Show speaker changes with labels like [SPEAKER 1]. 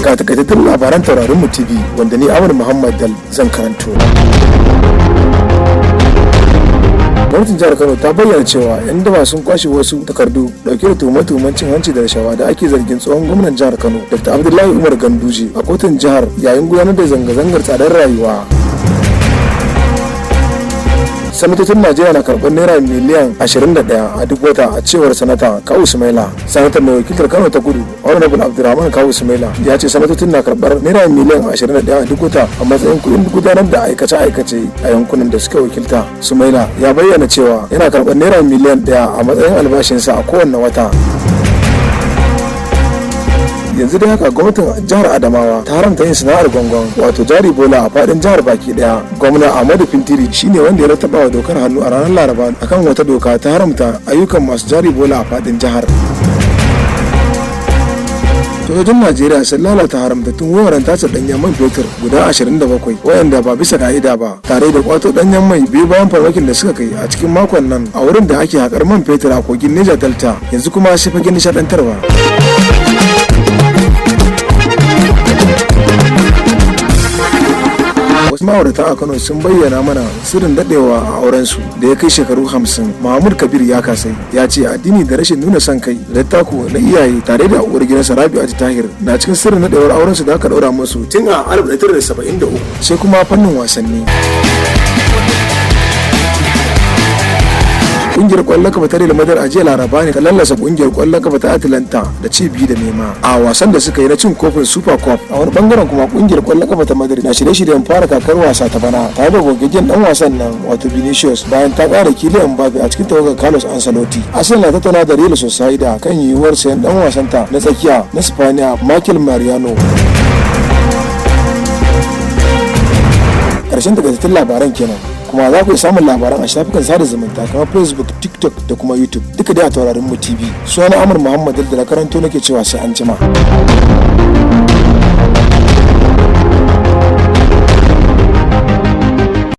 [SPEAKER 1] ga takaitattun labaran Taurarinmu TV wanda ni Amir Muhammad Dal zan karanto. Gwamnatin jihar Kano ta bayyana cewa 'yan daba sun kwashe wasu takardu dauke da tuhume-tuhumen cin hanci da rashawa da ake zargin tsohon gwamnan jihar Kano Dr. Abdullahi Umar Ganduje a kotun jihar yayin gudanar da zanga-zangar tsadar rayuwa. Sanatocin Najeriya na karɓar naira miliyan 21 a duk wata a cewar sanata Kawu Sumaila. Sanatar mai wakiltar Kano ta Kudu Honorable Abdulrahman Kawu Sumaila ya ce sanatocin na karɓar naira miliyan 21 a duk wata a matsayin kuɗin gudanar da aikace-aikace a yankunan da suka wakilta. Sumaila ya bayyana cewa yana karɓar naira miliyan 1 a matsayin albashinsa a kowane wata. Yanzu dai haka gwamnatin jihar Adamawa ta haramta yin sana'ar gwangwan wato jari bola a fadin jihar baki daya. Gwamna Ahmadu Fintiri shine wanda ya rattaba wa dokar hannu a ranar Laraba akan wata doka ta haramta ayyukan masu jari bola a fadin jihar. Sojojin Najeriya sun lalata haramtattun wuraren tace danyen man fetur guda 27 wayanda ba bisa ka'ida ba tare da kwato danyen mai biyu bayan farmakin da suka kai a cikin makon nan a wurin da ake haƙar man fetur a kogin Niger Delta. Yanzu kuma sai fagen nishadantarwa. Wasu ma'aurata a Kano sun bayyana mana sirrin dadewa a aurensu da ya kai shekaru 50. Mahmud Kabir ya kasai ya ce addini da rashin nuna son kai da tako na iyaye tare da uwar gidansa Rabi'atu Tahir na cikin sirrin dadewar aurensu da aka daura musu tun a 1973. Sai kuma fannin wasanni. Kungiyar kwallon kafa ta Real Madrid a jiya Laraba ne ta lallasa kungiyar kwallon kafa ta Atalanta da ci 2 da nema a wasan da suka yi na cin kofin Super Cup. A wani bangaren kuma kungiyar kwallon kafa ta Madrid na shirye-shiryen fara kakar wasa ta bana tare da gogaggen dan wasan nan wato Vinicius bayan ta kara Kylian Mbappe a cikin tawagar Carlos Ancelotti. Arsenal na tattauna da Real Sociedad kan yiwuwar sayan dan wasanta na tsakiya na Spaniya Mikel Mariano. Karshen takaitattun labaran kenan. Kuma za ku samun labaran a shafukan sada zumunta kamar Facebook, TikTok da kuma YouTube duka dai a Taurarinmu TV. Sunana Amir Muhammad da karanto nake cewa sai an jima.